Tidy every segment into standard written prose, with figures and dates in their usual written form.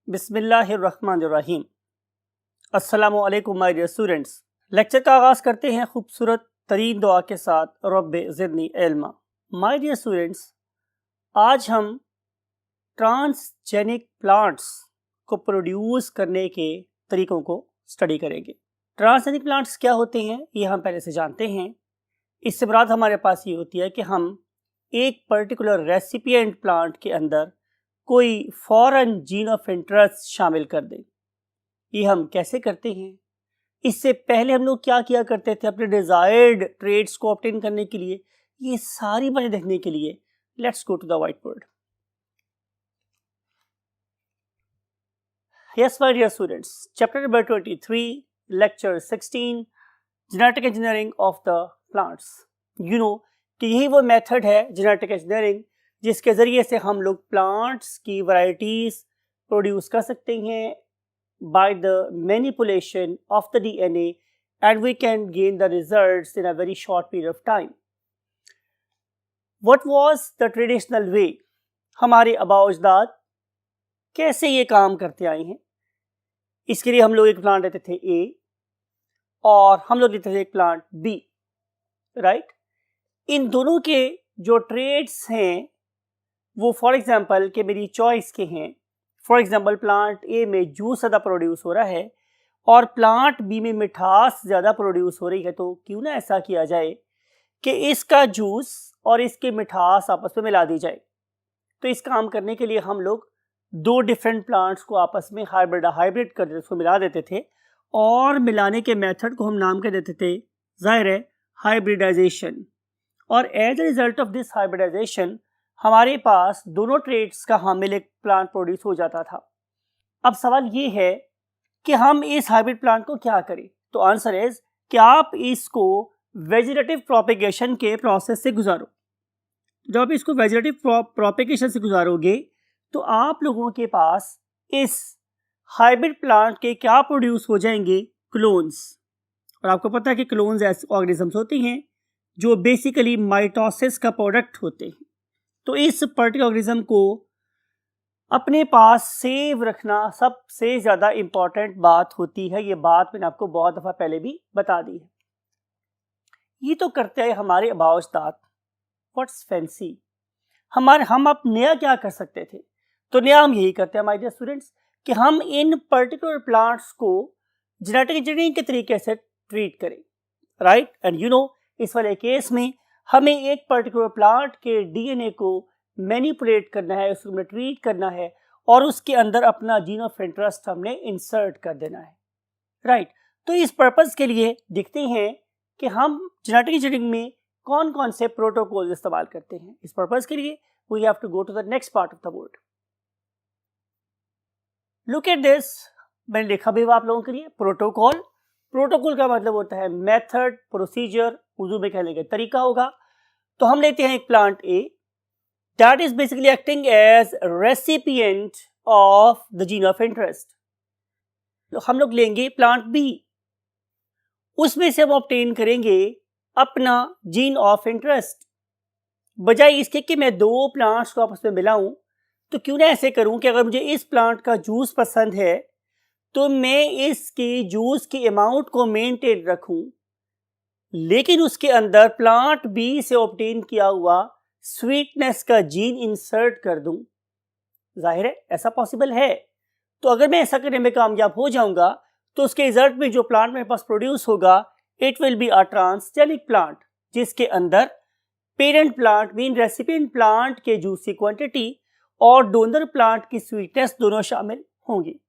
बिस्मिल्लाहिर्रहमानिर्रहीम। अस्सलामु अलैकुम माय डियर स्टूडेंट्स। लेक्चर का आगाज़ करते हैं खूबसूरत तरीन दुआ के साथ, रब्बे ज़िदनी इल्मा। माय डियर स्टूडेंट्स, आज हम ट्रांसजेनिक प्लांट्स को प्रोड्यूस करने के तरीक़ों को स्टडी करेंगे। ट्रांसजेनिक प्लांट्स क्या होते हैं ये हम पहले से जानते हैं। इससे मुराद हमारे पास ये होती है कि हम एक पर्टिकुलर रेसिपिएंट प्लांट के अंदर कोई फॉरेन जीन ऑफ इंटरेस्ट शामिल कर दें। ये हम कैसे करते हैं? इससे पहले हम लोग क्या किया करते थे अपने डिज़ायर्ड ट्रेड्स को ऑब्टेन करने के लिए? ये सारी बातें देखने के लिए let's go to the white board. Yes my dear students, chapter number 23, lecture 16, genetic engineering of the plants. You know कि यही वो मेथड है जेनेटिक इंजीनियरिंग जिसके ज़रिए से हम लोग प्लांट्स की वैरायटीज़ प्रोड्यूस कर सकते हैं by the manipulation of the DNA, and we can gain the results in a very short period of time. What was the traditional way? हमारे आबाओ अजदाद कैसे ये काम करते आए हैं? इसके लिए हम लोग एक प्लांट लेते थे A और हम लोग लेते थे एक प्लांट B, राइट? इन दोनों के जो ट्रेड्स हैं वो फॉर एग्जांपल के मेरी चॉइस के हैं। फॉर एग्जांपल प्लांट ए में जूस ज़्यादा प्रोड्यूस हो रहा है और प्लांट बी में मिठास ज़्यादा प्रोड्यूस हो रही है, तो क्यों ना ऐसा किया जाए कि इसका जूस और इसकी मिठास आपस में मिला दी जाए। तो इस काम करने के लिए हम लोग दो डिफरेंट प्लांट्स को आपस में हाइब्रिड कर देते, उसको मिला देते थे और मिलाने के मेथड को हम नाम कर देते थे, जाहिर है, हाइब्रिडाइजेशन। और as a result of this hybridization हमारे पास दोनों ट्रेड्स का हामिल एक प्लांट प्रोड्यूस हो जाता था। अब सवाल ये है कि हम इस हाइब्रिड प्लांट को क्या करें? तो आंसर इज कि आप इसको वेजिटेटिव प्रोपेगेशन के प्रोसेस से गुजारो। जब आप इसको वेजिटेटिव प्रोपेगेशन से गुजारोगे तो आप लोगों के पास इस हाइब्रिड प्लांट के क्या प्रोड्यूस हो जाएंगे? क्लोन्स। और आपको पता है कि क्लोन्स ऐसे ऑर्गेनिजम्स होते हैं जो बेसिकली माइटोसिस का प्रोडक्ट होते हैं। तो इस पर्टिकुलर ऑर्गेनिज्म को अपने पास सेव रखना सबसे ज़्यादा इम्पॉर्टेंट बात होती है। ये बात मैंने आपको बहुत दफ़ा पहले भी बता दी है। ये तो करते हैं हमारे आबाओ अजदाद। What's fancy? हम अब नया क्या कर सकते थे? तो नया हम यही करते हैं माय डियर स्टूडेंट्स कि हम इन पर्टिकुलर प्लांट्स को जेनेटिक इंजीनियरिंग के तरीके से ट्रीट करें, राइट? एंड यू नो इस वाले केस में हमें एक पर्टिकुलर प्लांट के डीएनए को मैनिपुलेट करना है, उसमें ट्रीट करना है और उसके अंदर अपना जीन ऑफ इंटरेस्ट हमने इंसर्ट कर देना है, राइट? तो इस पर्पस के लिए देखते हैं कि हम जेनेटिक इंजीनियरिंग में कौन कौन से प्रोटोकॉल इस्तेमाल करते हैं। इस पर्पस के लिए we have to go to the next part of the board. Look at this. मैंने लिखा भी आप लोगों के लिए प्रोटोकॉल। प्रोटोकॉल का मतलब होता है मेथड, प्रोसीजर, उर्दू में कहने का तरीका होगा। तो हम लेते हैं एक plant A that is basically acting as recipient of the gene of interest. तो हम लोग लेंगे प्लांट बी, उसमें से हम ऑब्टेन करेंगे अपना जीन ऑफ इंटरेस्ट। बजाय इसके कि मैं दो प्लांट्स को आपस में मिलाऊं, तो क्यों ना ऐसे करूं कि अगर मुझे इस प्लांट का जूस पसंद है तो मैं इसके जूस की अमाउंट को मेंटेन रखूं, लेकिन उसके अंदर प्लांट बी से ऑब्टेन किया हुआ स्वीटनेस का जीन इंसर्ट कर दूं। जाहिर है ऐसा पॉसिबल है। तो अगर मैं ऐसा करने में कामयाब हो जाऊंगा तो उसके रिजल्ट में जो प्लांट मेरे पास प्रोड्यूस होगा it will be a transgenic plant, जिसके अंदर parent plant mean recipient plant के जूस की क्वांटिटी और डोनर प्लांट की स्वीटनेस दोनों शामिल होंगी।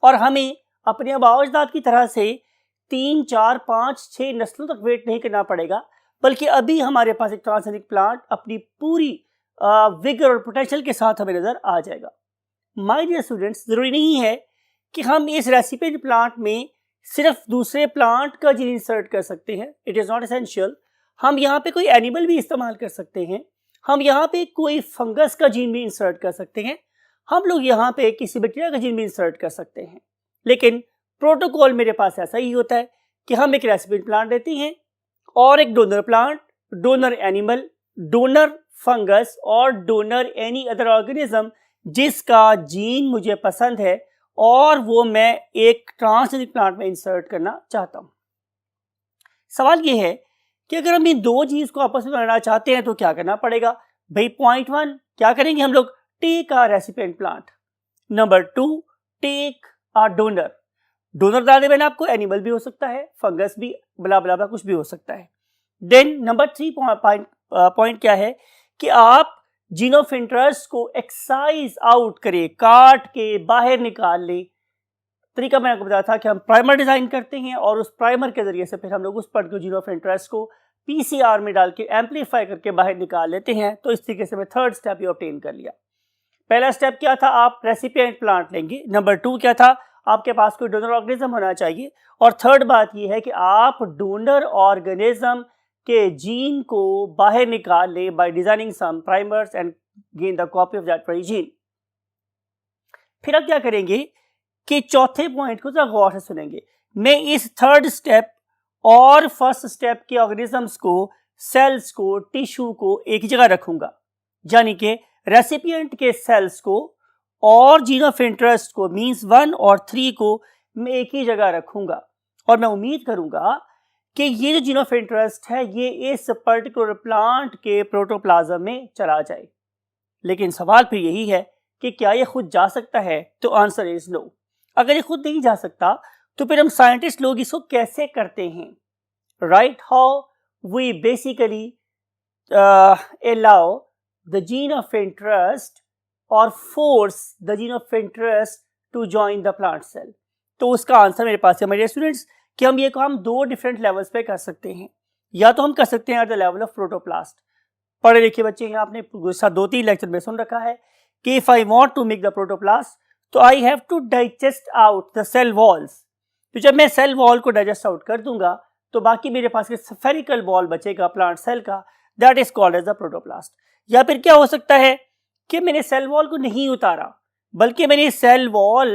और हमें अपने आबाओ अजदाद की तरह से 3, 4, 5, 6 नस्लों तक वेट नहीं करना पड़ेगा, बल्कि अभी हमारे पास एक ट्रांसजेनिक प्लांट अपनी पूरी विगर और पोटेंशियल के साथ हमें नजर आ जाएगा। माय डियर स्टूडेंट्स, जरूरी नहीं है कि हम इस रेसिपिएंट प्लांट में सिर्फ दूसरे प्लांट का जीन इंसर्ट कर सकते हैं। It is not essential. हम यहाँ पे कोई एनिमल भी इस्तेमाल कर सकते हैं, हम यहाँ पे कोई फंगस का जीन भी इंसर्ट कर सकते हैं, हम लोग यहाँ पे किसी बैक्टीरिया का जीन भी इंसर्ट कर सकते हैं। लेकिन प्रोटोकॉल मेरे पास ऐसा ही होता है कि हम एक रेसिपिएंट प्लांट लेते हैं और एक donor plant, donor animal, donor fungus और डोनर एनी अदर ऑर्गेनिज्म जिसका जीन मुझे पसंद है और वो मैं एक ट्रांसजेनिक प्लांट में इंसर्ट करना चाहता हूं। सवाल ये है कि अगर हम इन दो चीज को आपस में बनाना चाहते हैं तो क्या करना पड़ेगा भाई। पॉइंट 1 क्या करेंगे हम लोग, take a recipient plant. Number 2 take a donor. Donor डालने में आपको एनिमल भी हो सकता है, फंगस भी, बला बला कुछ भी हो सकता है। देन नंबर 3 पॉइंट क्या है कि आप जीन ऑफ इंटरेस्ट को एक्साइज आउट करें, काट के बाहर निकाल ले। तरीका मैंने आपको बताया था कि हम प्राइमर डिजाइन करते हैं और उस प्राइमर के जरिए से फिर हम लोग उस पर्टिकुलर जीन ऑफ इंटरेस्ट को पीसीआर में डाल के एम्पलीफाई करके बाहर निकाल लेते हैं। तो इस तरीके से मैं थर्ड स्टेप ये ऑब्टेन कर लिया। पहला स्टेप क्या था, आप रेसिपिएंट प्लांट लेंगे। नंबर 2 क्या था, आपके पास कोई डोनर ऑर्गेनिज्म होना चाहिए। और थर्ड बात यह है कि आप डोनर ऑर्गेनिज्म के जीन को बाहर निकाल ले by designing some primers and gain the copy of that very gene. फिर आप क्या करेंगे कि चौथे पॉइंट को जरा गौर से सुनेंगे। मैं इस थर्ड स्टेप और फर्स्ट स्टेप के ऑर्गेनिजम्स को, सेल्स को, टिश्यू को एक जगह रखूंगा, यानी कि रेसिपिएंट के सेल्स को और जीन ऑफ इंटरेस्ट को मींस 1 और 3 को मैं एक ही जगह रखूंगा। और मैं उम्मीद करूंगा कि ये जो जीन ऑफ इंटरेस्ट है ये इस पर्टिकुलर प्लांट के प्रोटोप्लाज्म में चला जाए। लेकिन सवाल फिर यही है कि क्या ये खुद जा सकता है, तो आंसर इज नो। अगर ये खुद नहीं जा सकता तो फिर हम साइंटिस्ट लोग इसको कैसे करते हैं, right? How we basically allow the gene of interest और force the gene of interest to join the plant cell. तो उसका आंसर मेरे पास है मेरे स्टूडेंट्स कि हम ये काम दो डिफरेंट लेवल्स पे कर सकते हैं। या तो हम कर सकते हैं at the level of protoplast. पढ़े लिखे बच्चे हैं, आपने 2-3 लेक्चर में सुन रखा है कि if I want to make the protoplast तो I have to digest out the cell walls. तो जब मैं सेल वॉल को डाइजेस्ट आउट कर दूंगा तो बाकी मेरे पास एक स्फेरिकल बॉल बचेगा प्लांट सेल का, that is called as the protoplast. या फिर क्या हो सकता है कि मैंने सेल वॉल को नहीं उतारा बल्कि मैंने सेल वॉल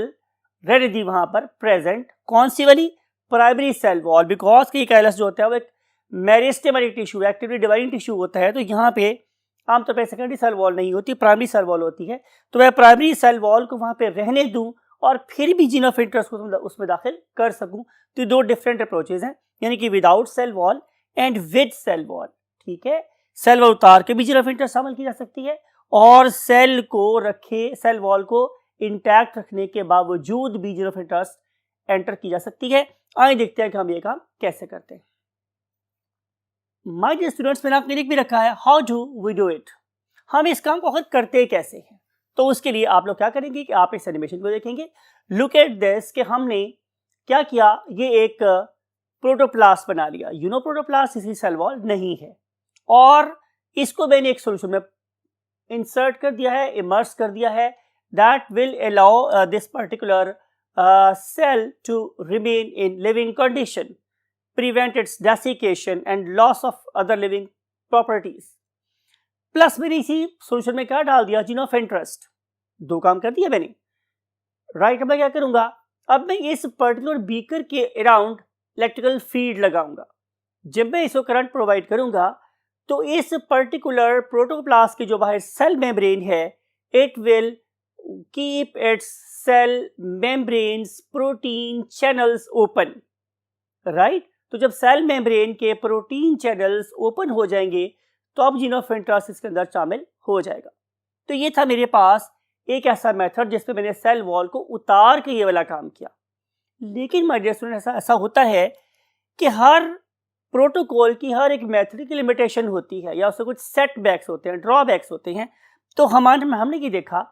रहने दी वहां पर प्रेजेंट। कौन सी वाली? प्राइमरी सेल वॉल, बिकॉज की कैलस जो होता है वो एक meristematic tissue, actively dividing tissue होता है। तो यहाँ पे आमतौर पर सेकेंडरी सेल वॉल नहीं होती, प्राइमरी सेल वॉल होती है। तो मैं प्राइमरी सेल वॉल को वहां पे रहने दूं और फिर भी जीन ऑफ इंटरेस्ट को उसमें दाखिल कर सकूं। तो दो डिफरेंट अप्रोचेज हैं, यानी कि without cell wall and with cell wall. ठीक है, सेल वॉल उतार के भी जीन ऑफ इंटरेस्ट शामिल की जा सकती है और सेल वॉल को इंटैक्ट रखने के बावजूद भी जीन ऑफ इंटरेस्ट एंटर की जा सकती है। आइए देखते हैं कि हम ये काम कैसे करते हैं। माय डियर स्टूडेंट्स, मैंने आपने लिख भी रखा है how do we do it. हम इस काम को खुद करते कैसे हैं? तो उसके लिए आप लोग क्या करेंगे कि आप इस एनिमेशन को देखेंगे। लुक एट दिस कि हमने क्या किया, ये एक प्रोटोप्लास्ट बना लिया। यू नो प्रोटोप्लास्ट इसी सेल वॉल नहीं है और इसको मैंने एक सॉल्यूशन में इंसर्ट कर दिया है, इमर्स कर दिया है, that will allow this particular cell to remain in living condition, prevent its desiccation and loss of other living properties। Plus मैंने इसी सॉल्यूशन में क्या डाल दिया, जीन ऑफ इंटरेस्ट। दो काम कर दिया मैंने, राइट। अब मैं क्या करूंगा, अब मैं इस पर्टिकुलर बीकर के अराउंड इलेक्ट्रिकल फील्ड लगाऊंगा। जब मैं इसको करंट प्रोवाइड करूंगा तो इस पर्टिकुलर प्रोटोप्लास्ट की जो बाहर सेल मेम्ब्रेन है, it will keep its cell membranes protein channels open, right. तो जब सेल मेम्ब्रेन के प्रोटीन चैनल्स ओपन हो जाएंगे तो अब जीन ऑफ इंटरेस्ट इसके अंदर शामिल हो जाएगा। तो ये था मेरे पास एक ऐसा मेथड जिसपे मैंने सेल वॉल को उतार के ये वाला काम किया। लेकिन माय डियर स्टूडेंट, ऐसा होता है कि हर प्रोटोकॉल की हर एक मेथड की लिमिटेशन होती है या उससे कुछ सेटबैक्स होते हैं, ड्रॉबैक्स होते हैं। तो हमने ये देखा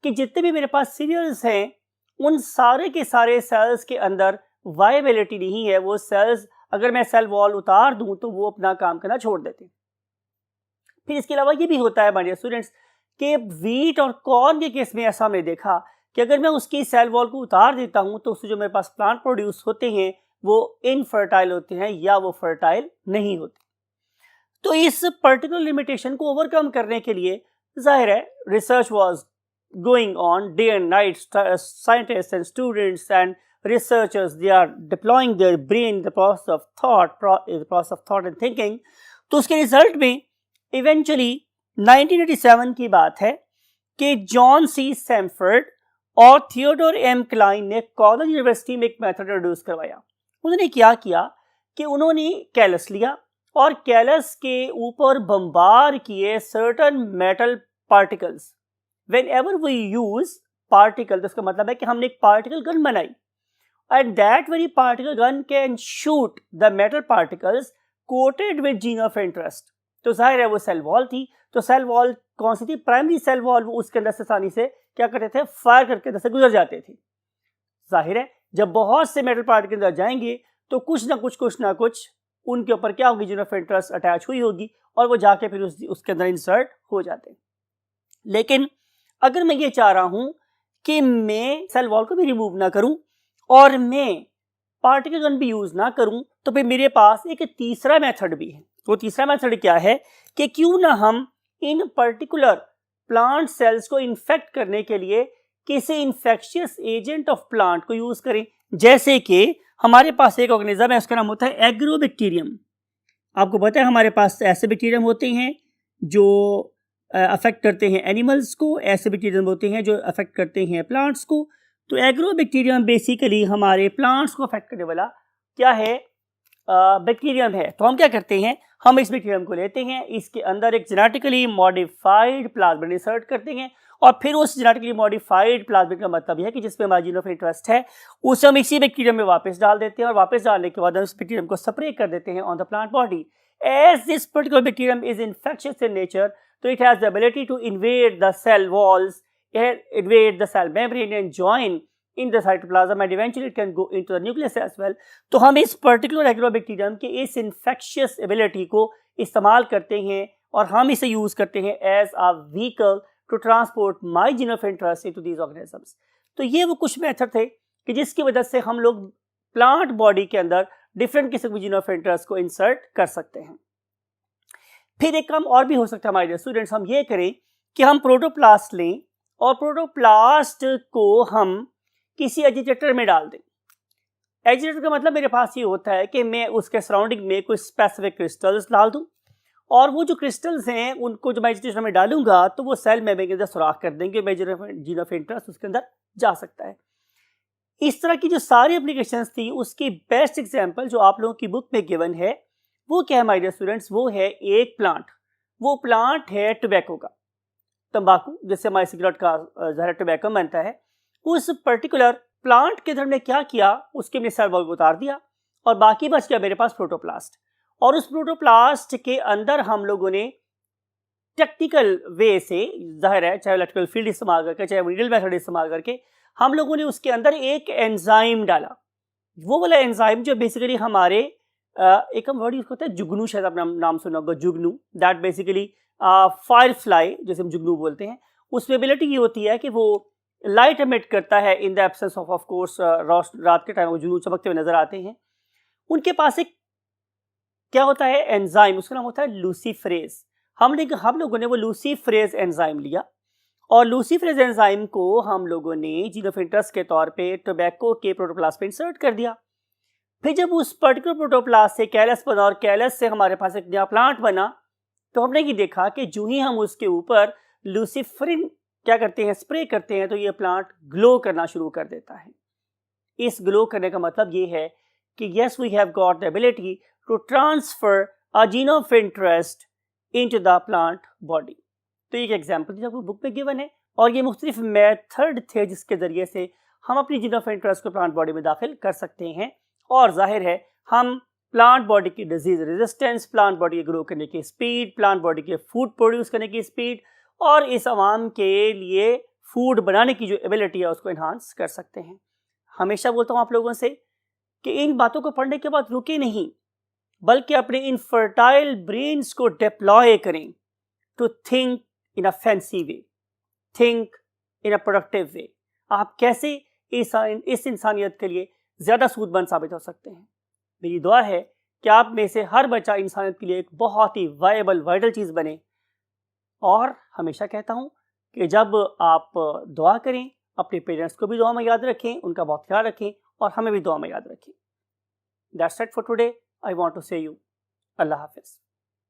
कि जितने भी मेरे पास सीरियल्स हैं उन सारे के सारे सेल्स के अंदर वायबिलिटी नहीं है। वो सेल्स अगर मैं सेल वॉल उतार दूं तो वो अपना काम करना छोड़ देते हैं। फिर इसके अलावा ये भी होता है माय डियर स्टूडेंट्स कि व्हीट और कॉर्न के केस में ऐसा हमने देखा कि अगर मैं उसकी सेल वॉल को उतार देता हूं तो उससे जो मेरे पास प्लांट प्रोड्यूस होते हैं वो इनफर्टाइल होते हैं या वो फर्टाइल नहीं होते। तो इस पर्टिकुलर लिमिटेशन को ओवरकम करने के लिए जाहिर है research was going on day and night. Scientist and students and researchers, they are deploying their brain in the process of thought and thinking। तो उसके रिजल्ट में इवेंचुअली 1987 की बात है कि जॉन सी सैमफर्ड और थियोडोर एम क्लाइन ने Cornell university में एक मेथड इंट्रोड्यूस करवाया। उन्होंने क्या किया कि उन्होंने कैलस लिया और कैलस के ऊपर बम्बार किए certain metal particles. Whenever we use particle, तो इसका मतलब है कि हमने एक पार्टिकल गन बनाई and that very particle gun can shoot the metal particles coated with gene of interest। तो जाहिर है वो सेल वॉल थी, तो सेल वॉल कौन सी थी? Primary cell wall. वो उसके अंदर से आसानी से क्या करते थे? फायर करके अंदर से गुजर जाते थे। जाहिर है जब बहुत से मेटल पार्टिकल अंदर जाएंगे तो कुछ ना कुछ उनके ऊपर क्या होगी? जीन ऑफ इंटरेस्ट अटैच हुई होगी और वो जाके फिर उसके अंदर इंसर्ट हो जाते हैं। लेकिन अगर मैं ये चाह रहा हूं कि मैं सेल वॉल को भी रिमूव ना करूं और मैं पार्टिकल गन भी यूज ना करूं, तो फिर मेरे पास एक तीसरा मेथड भी है। वो तीसरा मेथड क्या है कि क्यों ना हम इन पर्टिकुलर प्लांट सेल्स को इन्फेक्ट करने के लिए किसी इन्फेक्शियस एजेंट ऑफ प्लांट को यूज करें। जैसे कि हमारे पास एक ऑर्गेनिज्म है, उसका नाम होता है एग्रोबैक्टीरियम। आपको पता है हमारे पास ऐसे बैक्टीरियम होते हैं जो अफेक्ट करते हैं एनिमल्स को, ऐसे बैक्टीरियम होते हैं जो अफेक्ट करते हैं प्लांट्स को। तो एग्रोबैक्टीरियम बेसिकली हमारे प्लांट्स को अफेक्ट करने वाला क्या है? बैक्टीरियम है। तो हम क्या करते हैं? हम इस बैक्टीरियम को लेते हैं, इसके अंदर एक जेनेटिकली मॉडिफाइड प्लाज्मिड इंसर्ट करते हैं और फिर उस जेनेटिकली मॉडिफाइड प्लाज्मिड का मतलब यह है कि जिसमें हमारा जीन ऑफ इंटरेस्ट है उसे हम इसी बैक्टीरियम में वापस डाल देते हैं और वापस डालने के बाद हम इस बैक्टीरियम को स्प्रे कर देते हैं on the plant body. As this particular bacterium is infectious in nature, तो it has the ability to invade the cell walls, invade the cell membrane and join in the cytoplasm and eventually it can go into the nucleus as well। तो हम इस particular agrobacterium के इस infectious ability को इस्तेमाल करते हैं और हम इसे यूज करते हैं as a vehicle to transport my gene of interest into these organisms. तो ये वो कुछ मेथड थे कि जिसकी वजह से हम लोग प्लांट बॉडी के अंदर डिफरेंट किस्म की जीन ऑफ इंटरेस्ट को इंसर्ट कर सकते हैं। फिर एक काम और भी हो सकता है हमारे स्टूडेंट्स, हम ये करें कि हम प्रोटोप्लास्ट लें और प्रोटोप्लास्ट को हम किसी एजिटेटर में डाल दें। एजिटेटर का मतलब मेरे पास ये होता है कि मैं उसके सराउंडिंग में कुछ स्पेसिफिक क्रिस्टल्स डाल दूं और वो जो क्रिस्टल्स हैं उनको जब मैं एजिटेटर में डालूंगा तो वो सेल मेम्ब्रेन के अंदर सुराख कर देंगे, जीन ऑफ इंटरेस्ट उसके अंदर जा सकता है। इस तरह की जो सारी एप्लीकेशंस थी उसकी बेस्ट एग्जांपल जो आप लोगों की बुक में गिवन है वो क्या है माय डियर स्टूडेंट्स? वो है एक प्लांट। वो प्लांट है टोबैको का, तंबाकू, जिससे हमारे सिगरेट का जहर टोबैको बनता है। उस पर्टिकुलर प्लांट के अंदर ने क्या किया? उसके में सेल वॉल को उतार दिया और बाकी बच गया मेरे पास प्रोटोप्लास्ट। और उस प्रोटोप्लास्ट के अंदर हम लोगों ने टेक्निकल वे से, जाहिर है चाहे इलेक्ट्रिकल फील्ड इस्तेमाल करके चाहे रीडल मेथड इस्तेमाल करके, हम लोगों ने उसके अंदर एक एंजाइम डाला। वो वाला एंजाइम जो बेसिकली हमारे एक हम वर्ड यूज करते हैं जुगनू, शायद आपने नाम सुना होगा जुगनू। दैट बेसिकली फायर फ्लाई जैसे हम जुगनू बोलते हैं, उसमें एबिलिटी ये होती है कि वो लाइट एमिट करता है in the absence of course रात के टाइम वो जुगनू चमकते हुए नजर आते हैं। उनके पास एक क्या होता है एंजाइम, उसका नाम होता है लूसीफरेज। हम लोगों ने वो लूसीफरेज एंजाइम लिया और लूसीफरेज एंजाइम को हम लोगों ने जीन ऑफ इंटरेस्ट के तौर पे टोबैको के प्रोटोप्लास्ट पे इंसर्ट कर दिया। फिर जब उस पर्टिकुलर प्रोटोप्लास्ट से कैलस बना और कैलस से हमारे पास एक नया प्लांट बना, तो हमने ये देखा कि जो ही हम उसके ऊपर लूसीफरिन क्या करते हैं, स्प्रे करते हैं, तो ये प्लांट ग्लो करना शुरू कर देता है। इस ग्लो करने का मतलब ये है कि yes we have got the ability to transfer a gene of interest into the plant body. तो एक एग्जांपल जो बुक में गिवन है और ये मुख्तलिफ मेथड थे जिसके जरिए से हम अपनी जीन ऑफ इंटरेस्ट को प्लांट बॉडी में दाखिल कर सकते हैं। और जाहिर है हम प्लांट बॉडी की डिजीज रेजिस्टेंस, प्लांट बॉडी के ग्रो करने की स्पीड, प्लांट बॉडी के फूड प्रोड्यूस करने की स्पीड और इस आवाम के लिए फूड बनाने की जो एबिलिटी है उसको इन्हांस कर सकते हैं। हमेशा बोलता हूँ आप लोगों से कि इन बातों को पढ़ने के बाद रुके नहीं, बल्कि अपने इन फर्टाइल ब्रेन्स को डिप्लॉय करें to think in a fancy way, think in a productive way. आप कैसे इस इंसानियत के लिए ज़्यादा सूदमंद साबित हो सकते हैं। मेरी दुआ है कि आप में से हर बच्चा इंसानियत के लिए एक बहुत ही वाइटल चीज़ बने। और हमेशा कहता हूँ कि जब आप दुआ करें अपने पेरेंट्स को भी दुआ में याद रखें, उनका बहुत ख्याल रखें और हमें भी दुआ में याद रखें। That's it for today. I want to say you अल्लाह हाफिज़।